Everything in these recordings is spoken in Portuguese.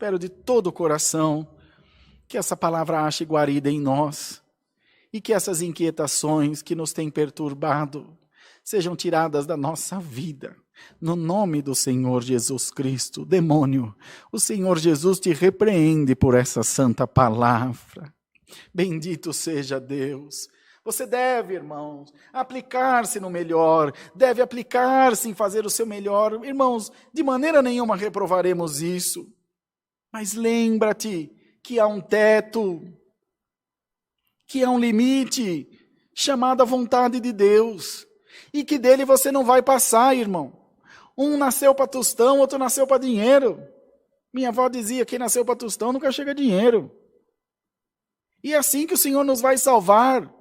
Espero de todo o coração que essa palavra ache guarida em nós e que essas inquietações que nos têm perturbado sejam tiradas da nossa vida. No nome do Senhor Jesus Cristo. Demônio, o Senhor Jesus te repreende por essa santa palavra. Bendito seja Deus. Você deve, irmãos, aplicar-se no melhor, deve aplicar-se em fazer o seu melhor. Irmãos, de maneira nenhuma reprovaremos isso. Mas lembra-te que há um teto, que há um limite, chamado a vontade de Deus, e que dele você não vai passar, irmão. Um nasceu para tostão, outro nasceu para dinheiro. Minha avó dizia, quem nasceu para tostão nunca chega a dinheiro. E é assim que o Senhor nos vai salvar.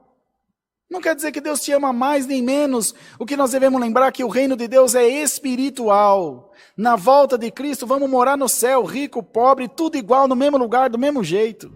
Não quer dizer que Deus te ama mais nem menos. O que nós devemos lembrar é que o reino de Deus é espiritual. Na volta de Cristo vamos morar no céu, rico, pobre, tudo igual, no mesmo lugar, do mesmo jeito.